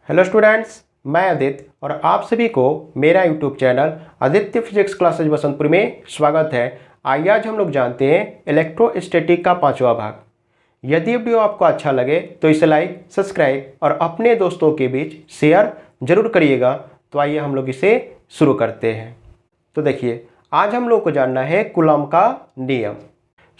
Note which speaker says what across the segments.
Speaker 1: Hello students, मैं आदित्य और आप सभी को मेरा YouTube channel Aditya physics classes Basantpur में स्वागत है। आइए आज हम लोग जानते हैं इलेक्ट्रोस्टैटिक का 5वां भाग। यदि वीडियो आपको अच्छा लगे तो इसे लाइक, सब्सक्राइब और अपने दोस्तों के बीच शेयर जरूर करिएगा। तो आइए हम लोग इसे शुरू करते हैं। तो देखिए, आज हम लोग को जानना है कूलॉम का नियम।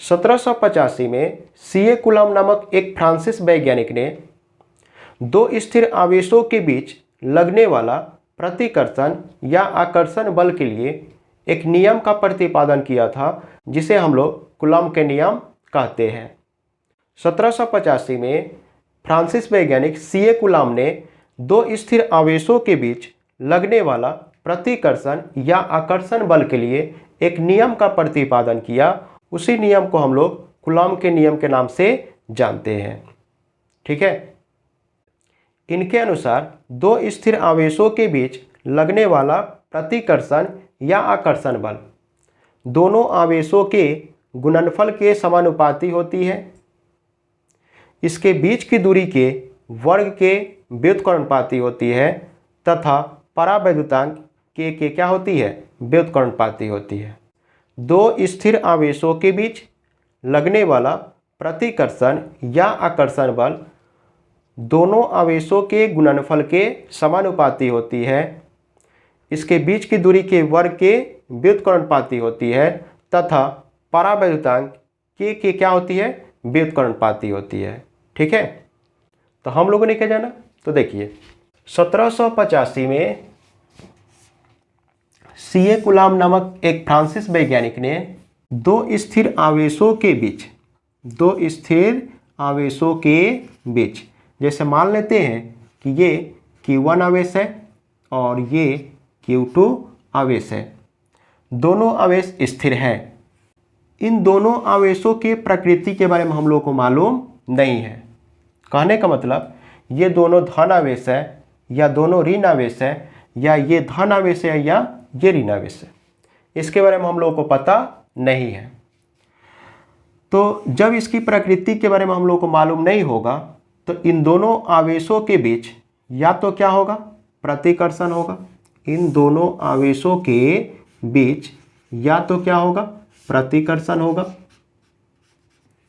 Speaker 1: 1785 में सीए कूलॉम नामक एक फ्रांसीसी वैज्ञानिक ने दो स्थिर आवेशों के बीच लगने वाला प्रतिकर्षण या आकर्षण बल के लिए एक नियम का प्रतिपादन किया था, जिसे हम लोग कूलॉम के नियम कहते हैं। 1785 में फ्रांसीसी वैज्ञानिक सीए कूलॉम ने दो स्थिर आवेशों के बीच लगने वाला प्रतिकर्षण या आकर्षण बल के लिए एक नियम का प्रतिपादन किया। उसी नियम को हम लोग कूलॉम के नियम के नाम से जानते हैं। ठीक है, इनके अनुसार दो स्थिर आवेशों के बीच लगने वाला प्रतिकर्षण या आकर्षण बल दोनों आवेशों के गुणनफल के समानुपाती होती है। इसके बीच की दूरी के वर्ग के व्युत्क्रमानुपाती होती है तथा परावैद्युतांक के क्या होती है, व्युत्क्रमानुपाती होती है। दो स्थिर आवेशों के बीच लगने वाला प्रतिकर्षण या आकर्षण बल दोनों आवेशों के गुणनफल के समानुपाती होती है। इसके बीच की दूरी के वर्ग के व्युत्क्रमानुपाती होती है तथा परावैद्युतांक के क्या होती है, व्युत्क्रमानुपाती होती है। ठीक है, तो हम लोगों ने क्या जाना, तो देखिए 1785 में सीए कूलॉम नामक एक फ्रांसीसी वैज्ञानिक ने दो स्थिर आवेशों के बीच जैसे मान लेते हैं कि ये Q1 आवेश है और ये Q2 आवेश है। दोनों आवेश स्थिर हैं। इन दोनों आवेशों के प्रकृति के बारे में हम लोग को मालूम नहीं है। कहने का मतलब ये दोनों धन आवेश है या दोनों ऋण आवेश है, या ये धन आवेश है या ये ऋण आवेश है, इसके बारे में हम लोग को पता नहीं है। तो जब इसकी प्रकृति के बारे में हम लोग को मालूम नहीं होगा तो इन दोनों आवेशों के बीच या तो क्या होगा, प्रतिकर्षण होगा। इन दोनों आवेशों के बीच या तो क्या होगा, प्रतिकर्षण होगा।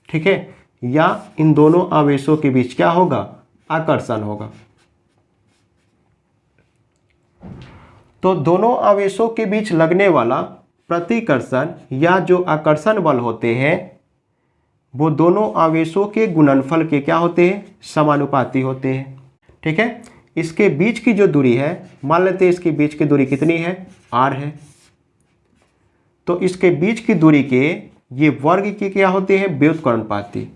Speaker 1: ठीक है, या इन दोनों आवेशों के बीच क्या होगा, आकर्षण होगा। तो दोनों आवेशों के बीच लगने वाला प्रतिकर्षण या जो आकर्षण बल होते हैं वो दोनों आवेशों के गुणनफल के क्या होते हैं, समानुपाती होते हैं। ठीक है, इसके बीच की जो दूरी है, मान लेते हैं इसके बीच की दूरी कितनी है, r है। तो इसके बीच की दूरी के ये वर्ग के क्या होते हैं, व्युत्क्रमानुपाती।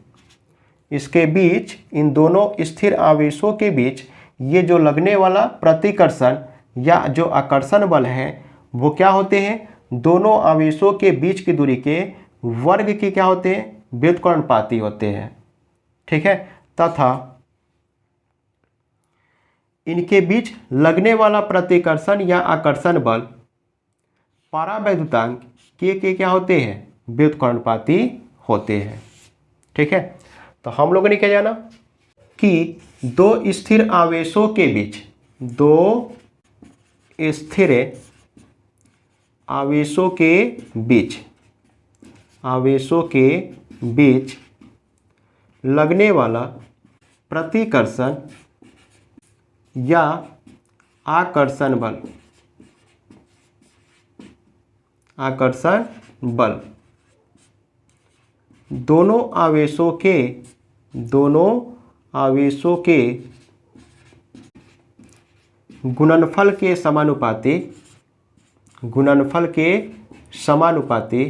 Speaker 1: इसके बीच इन दोनों स्थिर आवेशों के बीच ये जो लगने वाला प्रतिकर्षण या जो आकर्षण बल है वो क्या होते हैं, दोनों आवेशों के बीच की दूरी के वर्ग के क्या होते हैं, व्युत्क्रमानुपाती होते हैं। ठीक है, तथा इनके बीच लगने वाला प्रतिकर्षण या आकर्षण बल परावैद्युतांक के क्या होते हैं, व्युत्क्रमानुपाती होते हैं। ठीक है, तो हम लोगों ने क्या जाना कि दो स्थिर आवेशों के बीच लगने वाला प्रतिकर्षण या आकर्षण बल दोनों आवेशों के गुणनफल के समानुपाती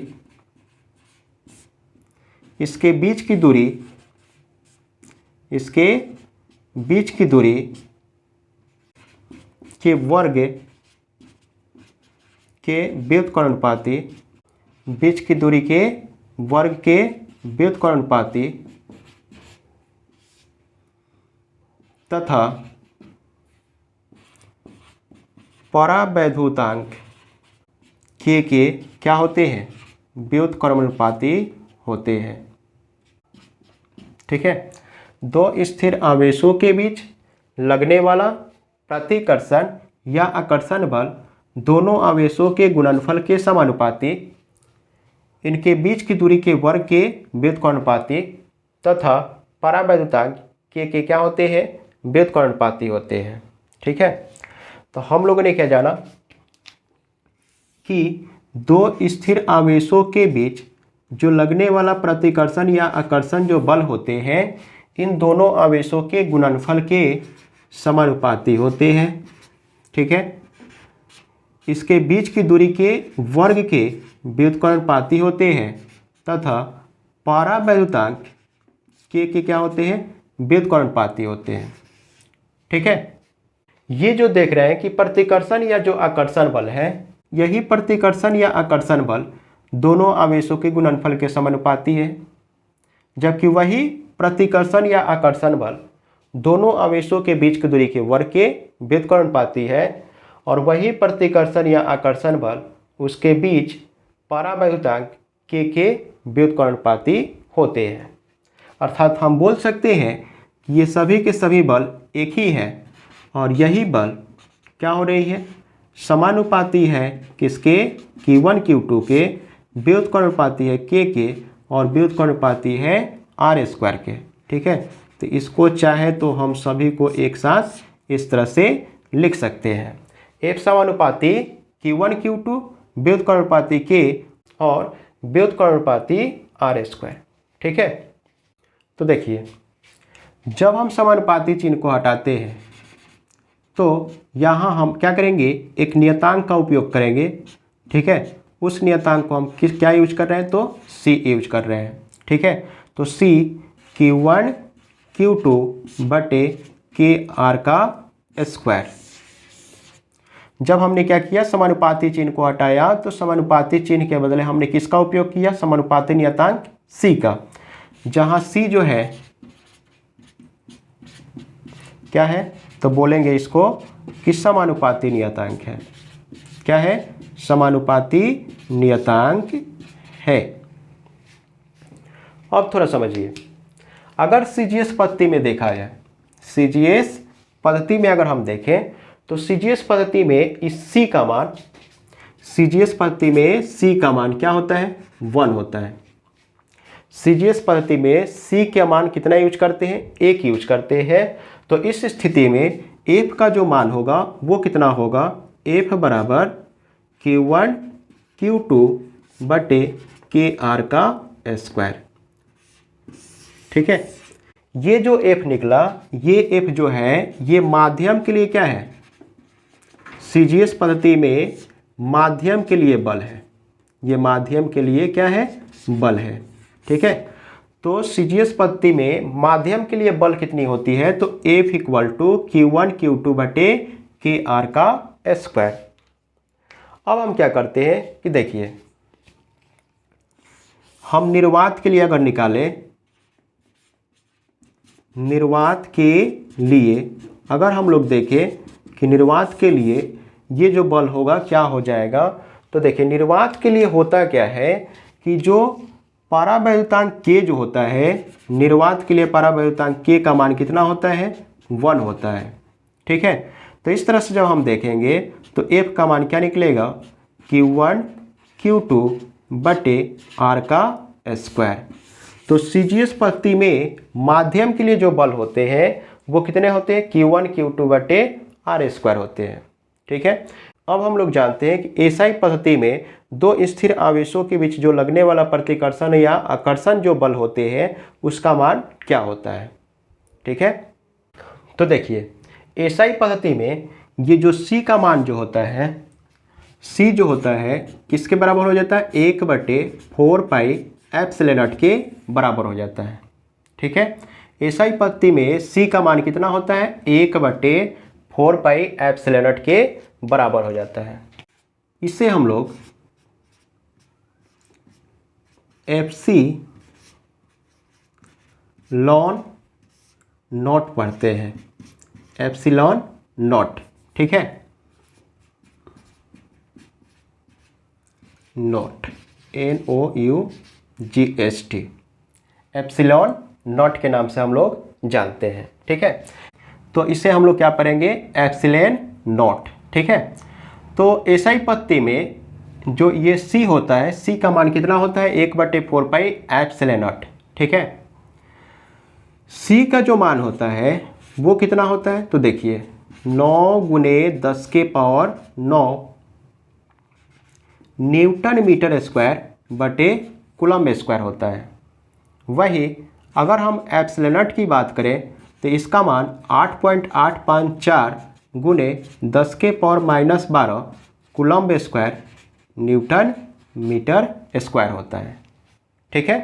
Speaker 1: इसके बीच की दूरी के वर्ग के व्युत्क्रमानुपाती तथा परावैद्युतांक के क्या होते हैं, व्युत्क्रमानुपाती होते हैं। ठीक है, दो स्थिर आवेशों के बीच लगने वाला प्रतिकर्षण या आकर्षण बल दोनों आवेशों के गुणनफल के समानुपाती, इनके बीच की दूरी के वर्ग के व्युत्क्रमानुपाती तथा परावैद्युतांक के क्या होते हैं, व्युत्क्रमानुपाती होते हैं। ठीक है, तो हम लोगों ने क्या जाना कि दो स्थिर आवेशों के बीच जो लगने वाला प्रतिकर्षण या आकर्षण जो बल होते हैं, इन दोनों आवेशों के गुणनफल के समानुपाती होते हैं। ठीक है, इसके बीच की दूरी के वर्ग के व्युत्क्रमानुपाती होते हैं तथा परावैद्युतांक के क्या होते हैं, व्युत्क्रमानुपाती होते हैं। ठीक है, ये जो देख रहे हैं कि प्रतिकर्षण या जो आकर्षण बल है, यही प्रतिकर्षण या आकर्षण बल दोनों आवेशों के गुणनफल के समानुपाती है, जबकि वही प्रतिकर्षण या आकर्षण बल दोनों आवेशों के बीच की दूरी के वर्ग के व्युत्क्रमानुपाती है, और वही प्रतिकर्षण या आकर्षण बल उसके बीच परावैद्युतांक के व्युत्क्रमानुपाती होते हैं। अर्थात हम बोल सकते हैं कि ये सभी के सभी बल एक ही है, और यही बल क्या हो रही है, समानुपाती है किसके, Q1 Q2 के, व्युत्क्रमानुपाती है के, और व्युत्क्रमानुपाती है R² के। ठीक है, तो इसको चाहे तो हम सभी को एक साथ इस तरह से लिख सकते हैं, F समानुपाती Q1 Q2, व्युत्क्रमानुपाती के और व्युत्क्रमानुपाती R²। ठीक है, तो देखिए जब हम समानुपाती चिन्ह को हटाते हैं तो यहाँ हम क्या करेंगे, एक नियतांक का उपयोग करेंगे। ठीक है, उस नियतांक को हम क्या यूज कर रहे हैं, तो C यूज कर रहे हैं। ठीक है, तो C Q1 Q2 बटे KR का स्क्वायर। जब हमने क्या किया, समानुपाती चिन्ह को हटाया, तो समानुपाती चिन्ह के बदले हमने किसका उपयोग किया, समानुपाती नियतांक C का, जहाँ C जो है क्या है, तो बोलेंगे इसको कि समानुपाती नियतांक है। क्या है, समानुपाती नियतांक है। अब थोड़ा समझिए, अगर CGS पद्धति में देखा जाए, CGS पद्धति में अगर हम देखें तो CGS पद्धति में इस C का मान, CGS पद्धति में C का मान क्या होता है, 1 होता है। CGS पद्धति में C का मान कितना यूज करते हैं, 1 यूज करते हैं। तो इस स्थिति में F का जो मान होगा वो कितना होगा, F बराबर Q1 Q2 बटे KR का स्क्वायर। ठीक है, ये जो F निकला, ये F जो है ये माध्यम के लिए क्या है, CGS पद्धति में माध्यम के लिए बल है, ये माध्यम के लिए क्या है, बल है। ठीक है, तो CGS पद्धति में माध्यम के लिए बल कितनी होती है, तो F equal to Q1 Q2 बटे KR का स्क्वायर। अब हम क्या करते हैं कि देखिए, हम निर्वात के लिए अगर निकालें, निर्वात के लिए अगर हम लोग देखें कि निर्वात के लिए ये जो बल होगा क्या हो जाएगा, तो देखिए निर्वात के लिए होता क्या है कि जो परावैद्युतांक के जो होता है, निर्वात के लिए परावैद्युतांक के का मान कितना होता है, 1 होता है। ठीक है, तो इस तरह से जब हम देखेंगे तो F का मान क्या निकलेगा, Q1 Q2 बटे R का स्क्वायर। तो CGS पद्धति में माध्यम के लिए जो बल होते हैं वो कितने होते हैं, Q1 Q2 बटे R² होते हैं। ठीक है, अब हम लोग जानते हैं कि SI पद्धति में दो स्थिर आवेशों के बीच जो लगने वाला प्रतिकर्षण या आकर्षण जो बल होते हैं उसका मान क्या होता है। ठीक है, तो देखिए SI पद्धति में ये जो C का मान जो होता है, C जो होता है किसके बराबर हो जाता है, 1/4 पाई एप्सिलॉन नॉट के बराबर हो जाता है। ठीक है, SI पद्धति में C का मान कितना होता है, 1/4 पाई एप्सिलॉन नॉट के बराबर हो जाता है। इससे हम लोग FC लॉन नॉट पढ़ते हैं, एप्सिलॉन नॉट। ठीक है, नॉट NOUGHT एप्सिलॉन नॉट के नाम से हम लोग जानते हैं। ठीक है, तो इसे हम लोग क्या पढ़ेंगे, एप्सिलॉन नॉट। ठीक है, तो एसआई पत्ती में जो ये सी होता है, सी का मान कितना होता है, 1/4 पाई एप्सिलॉन नॉट। ठीक है, सी का जो मान होता है वो कितना होता है, तो देखिए 9 × 10⁻9 न्यूटन मीटर स्क्वायर बटे कूलम्ब स्क्वायर होता है। वही अगर हम एप्सिलॉन नॉट की बात करें तो इसका मान 8.854 × 10⁻−12 coulomb square newton metre square होता है। ठीक है,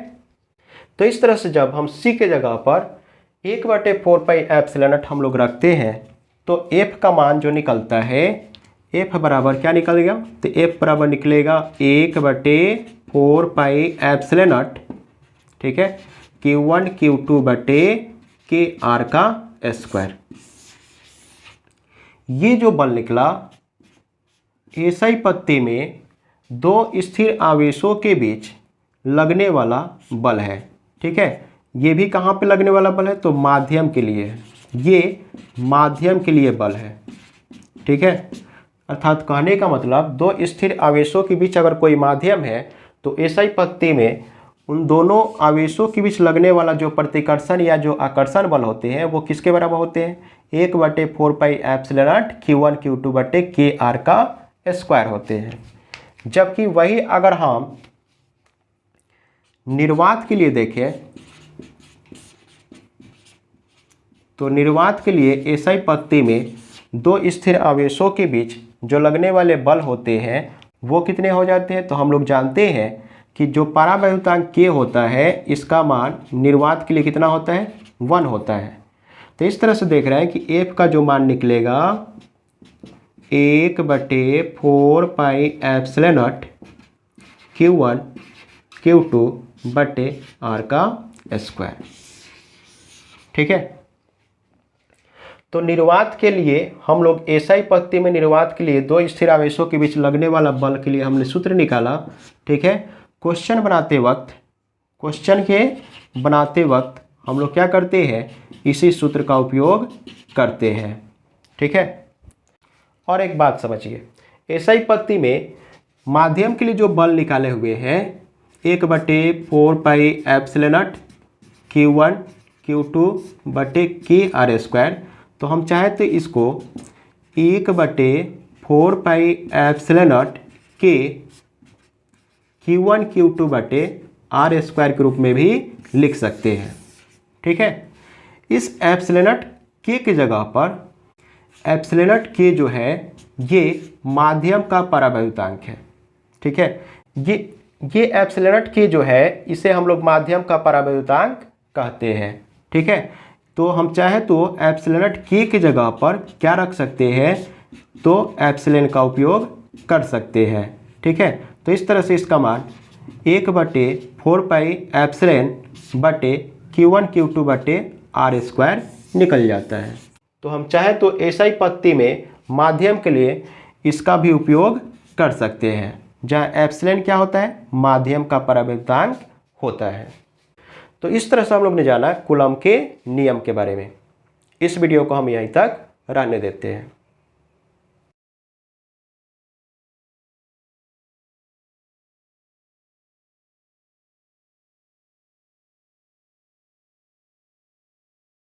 Speaker 1: तो इस तरह से जब हम सी के जगह पर 1/4 पाई एप्सिलॉन नॉट हम लोग रखते हैं तो एफ का मान जो निकलता है, एफ बराबर क्या निकलेगा, तो एफ बराबर निकलेगा 1/4 पाई एप्सिलॉन नॉट। ठीक है, Q1 Q2 बटे KR का स्क्वायर। ये जो बल निकला एसआई पत्ती में दो स्थिर आवेशों के बीच लगने वाला बल है। ठीक है, ये भी कहाँ पे लगने वाला बल है, तो माध्यम के लिए है, ये माध्यम के लिए बल है। ठीक है, अर्थात कहने का मतलब दो स्थिर आवेशों के बीच अगर कोई माध्यम है तो एसआई पत्ती में उन दोनों आवेशों के बीच लगने वाला जो प्रतिकर्षण या जो आकर्षण बल होते हैं वो किसके बराबर होते हैं, 1/4 pi epsilon not Q1 Q2 बटे KR का स्क्वायर होते हैं। जबकि वही अगर हम निर्वात के लिए देखें तो निर्वात के लिए एसआई पत्ती में दो स्थिर आवेशों के बीच जो लगने वाले बल होते हैं वो कितने हो जाते हैं, तो हम लोग जानते हैं कि जो परावैद्युतांक K होता है इसका मान निर्वात के लिए कितना होता है, 1 होता है। तो इस तरह से देख रहे हैं कि F का जो मान निकलेगा 1/4 pi epsilon not Q1 Q2 बटे R का स्क्वायर। ठीक है, तो निर्वात के लिए हम लोग एसआई पत्ती में निर्वात के लिए दो स्थिर आवेशों के बीच लगने वाला बल के लिए हमने सूत्र निकाला। ठीक है, क्वेश्चन बनाते वक्त हम लोग क्या करते हैं, इसी सूत्र का उपयोग करते हैं। ठीक है, और एक बात समझिए, एसआई पत्ती में माध्यम के लिए जो बल निकाले हुए हैं 1/4 pi epsilon not Q1 Q2 बटे KR स्क्वायर, तो हम चाहे तो इसको 1/4 pi epsilon not K Q1 Q2 बटे R स्क्वायर के रूप में भी लिख सकते हैं। ठीक है, इस एप्सिलॉन नॉट K की जगह पर एप्सिलॉन नॉट K जो है ये माध्यम का परावैद्युतांक है। ठीक है, ये एप्सिलॉन नॉट K जो है इसे हम लोग माध्यम का परावैद्युतांक कहते हैं। ठीक है, तो हम चाहे तो एप्सिलॉन नॉट K की जगह पर क्या रख सकते हैं, तो एप्सिलॉन का उपयोग कर सकते हैं। ठीक है, तो इस तरह से इसका मान 1/4 पाई एप्सिलॉन बटे Q1 Q2 बटे R स्क्वायर निकल जाता है। तो हम चाहे तो एसआई पत्ती में माध्यम के लिए इसका भी उपयोग कर सकते हैं, जहाँ एप्सिलॉन क्या होता है, माध्यम का परावैद्युतांक होता है। तो इस तरह से हम लोग ने जाना कूलम्ब के नियम के बारे में। इस वीडियो को हम यहीं तक रहने देते हैं।